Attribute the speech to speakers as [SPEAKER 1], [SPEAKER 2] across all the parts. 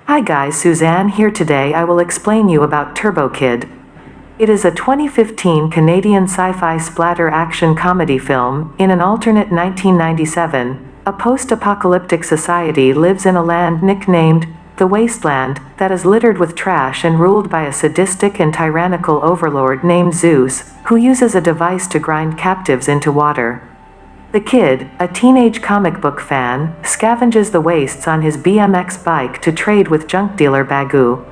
[SPEAKER 1] Hi guys, Suzanne here. Today I will explain you about Turbo Kid. It is a 2015 Canadian sci-fi splatter action comedy film. In an alternate 1997, a post-apocalyptic society lives in a land nicknamed the Wasteland that is littered with trash and ruled by a sadistic and tyrannical overlord named Zeus, who uses a device to grind captives into water. The kid, a teenage comic book fan, scavenges the wastes on his BMX bike to trade with junk dealer Bagoo.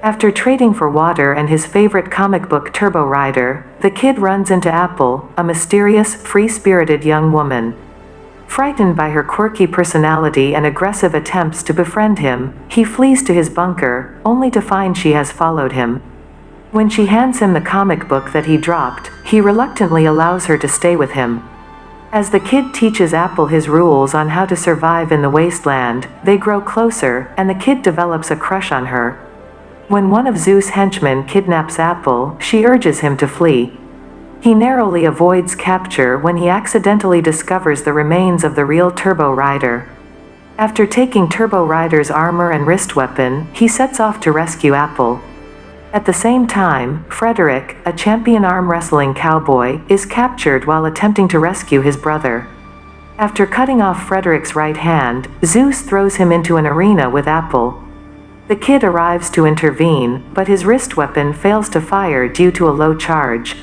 [SPEAKER 1] After trading for water and his favorite comic book Turbo Rider, the kid runs into Apple, a mysterious, free-spirited young woman. Frightened by her quirky personality and aggressive attempts to befriend him, he flees to his bunker, only to find she has followed him. When she hands him the comic book that he dropped, he reluctantly allows her to stay with him. As the kid teaches Apple his rules on how to survive in the wasteland, they grow closer, and the kid develops a crush on her. When one of Zeus' henchmen kidnaps Apple, she urges him to flee. He narrowly avoids capture when he accidentally discovers the remains of the real Turbo Rider. After taking Turbo Rider's armor and wrist weapon, he sets off to rescue Apple. At the same time, Frederick, a champion arm wrestling cowboy, is captured while attempting to rescue his brother. After cutting off Frederick's right hand, Zeus throws him into an arena with Apple. The kid arrives to intervene, but his wrist weapon fails to fire due to a low charge.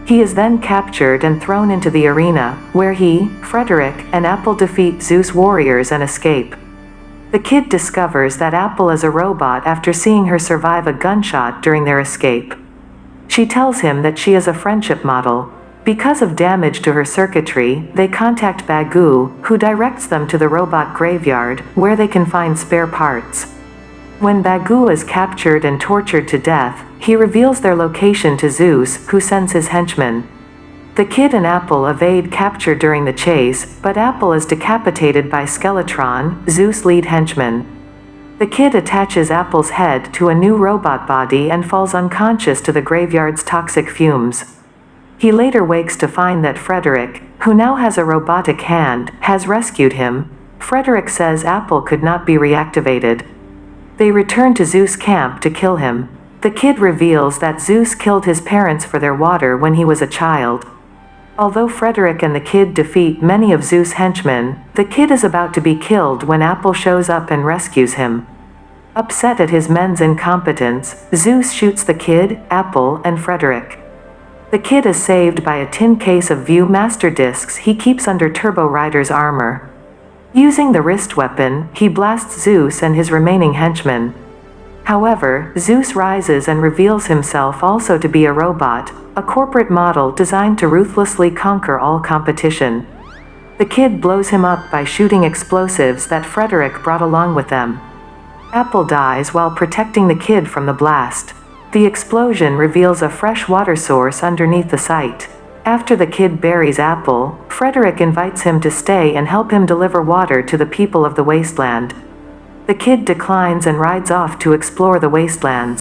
[SPEAKER 1] He is then captured and thrown into the arena, where he, Frederick, and Apple defeat Zeus' warriors and escape. The kid discovers that Apple is a robot after seeing her survive a gunshot during their escape. She tells him that she is a friendship model. Because of damage to her circuitry, they contact Bagoo, who directs them to the robot graveyard, where they can find spare parts. When Bagoo is captured and tortured to death, he reveals their location to Zeus, who sends his henchmen. The kid and Apple evade capture during the chase, but Apple is decapitated by Skeletron, Zeus' lead henchman. The kid attaches Apple's head to a new robot body and falls unconscious to the graveyard's toxic fumes. He later wakes to find that Frederick, who now has a robotic hand, has rescued him. Frederick says Apple could not be reactivated. They return to Zeus' camp to kill him. The kid reveals that Zeus killed his parents for their water when he was a child. Although Frederick and the kid defeat many of Zeus' henchmen, the kid is about to be killed when Apple shows up and rescues him. Upset at his men's incompetence, Zeus shoots the kid, Apple, and Frederick. The kid is saved by a tin case of View Master discs he keeps under Turbo Rider's armor. Using the wrist weapon, he blasts Zeus and his remaining henchmen. However, Zeus rises and reveals himself also to be a robot, a corporate model designed to ruthlessly conquer all competition. The kid blows him up by shooting explosives that Frederick brought along with them. Apple dies while protecting the kid from the blast. The explosion reveals a fresh water source underneath the site. After the kid buries Apple, Frederick invites him to stay and help him deliver water to the people of the wasteland. The kid declines and rides off to explore the wastelands.